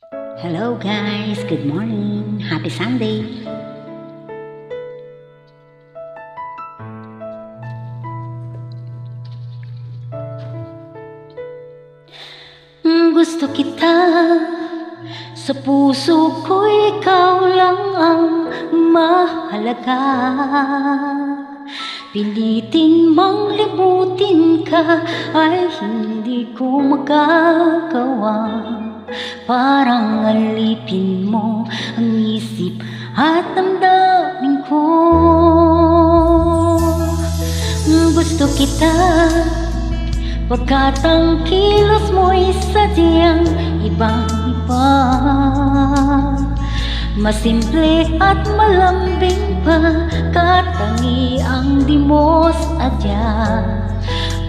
Hello guys, good morning. Happy Sunday. Gusto kita, sa puso ko ikaw lang ang mahalaga. Pilitin mang libutin ka ay hindi ko magagawa. Parang alipin mo ang isip at damdamin ko. Gusto kita, pagkat ang kilos mo'y sadyang ibang-iba. Masimple at malambing pa, katangi ang di mo sadya.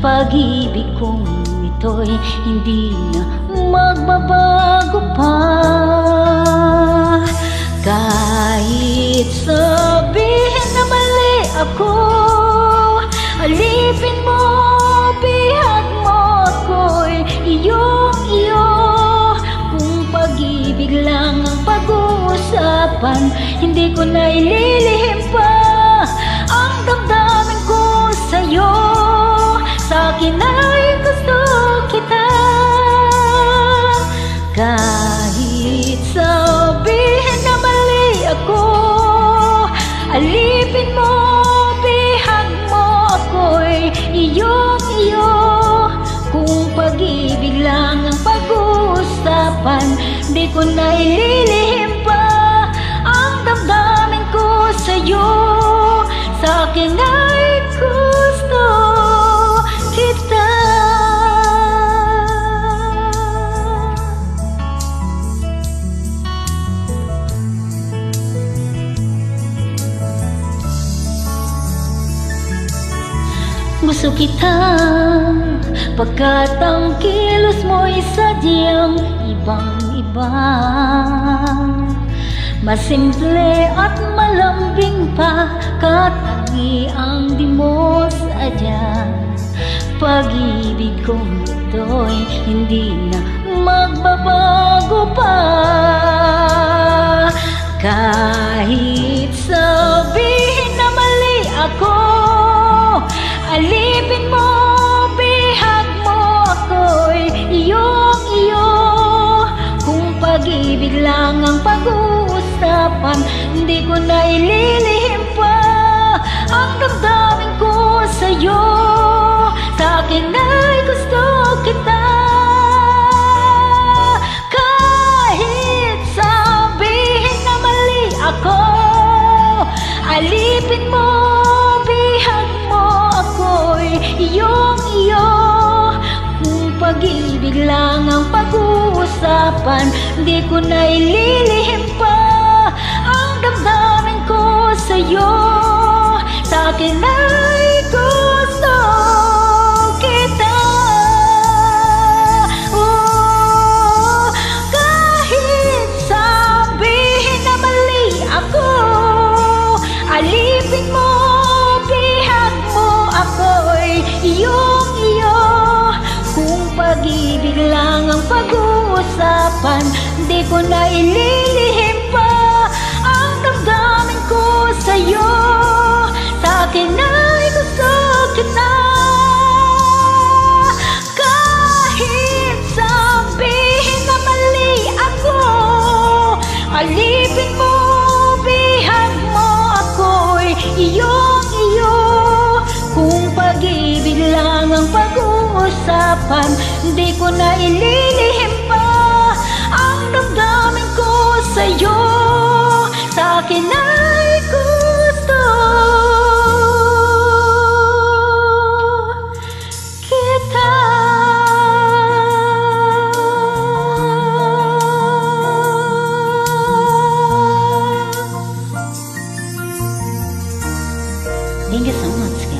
Pag-ibig kong ito'y hindi na magbabago pa. Kahit sabihin na mali ako, alipin mo, bihag mo ako'y iyong-iyo. Kung pag-ibig lang ang pag-uusapan, hindi ko na ililihim pa ang damdamin ko sa'yo. Sa'kin ay gusto kita. Kahit sabihin na mali ako, alipin mo, bihag mo ako'y iyong-iyo. Kung pag-ibig lang ang pag-uusapan, di ko na ililihim pa ang damdamin ko sa'yo. Sa'kin ay gusto kita. Gusto kita, pagkat ang kilos mo'y sadyang ibang-iba. Masimple at malambing pa, katangi ang di mo sadya. Pag-ibig kong ito'y hindi na magbabago pa. Kahit sabihin na mali ako, alipin mo, bihag mo ako'y iyong-iyo. Kung pag-ibig lang ang pag-uusapan, hindi ko na ililihim pa ang damdamin ko sa'yo. Sa'kin ay gusto kita. Kahit sabihin na mali ako, alipin mo, bihag mo ako'y iyong-iyo. Kung pag-ibig lang ang pag-uusapan, di ko na ililihim pa ang damdamin ko sa'yo. Sa'kin ay gusto kita. Oh, kahit sabihin na mali ako, alipin mo, bihag mo ako'y iyong-iyo. Kung pag-ibig lang ang pag-uusapan, di ko na ililihim pa ang damdamin ko sa'yo. Sa'kin ay gusto kita. Kahit sabihin na mali ako, alipin mo, bihag mo ako'y iyong-iyo. Kung pag-ibig lang ang pag-uusapan, di ko na ililihim pa ang damdamin ko sa'yo. Sa'kin ay gusto kita. Thank you so much.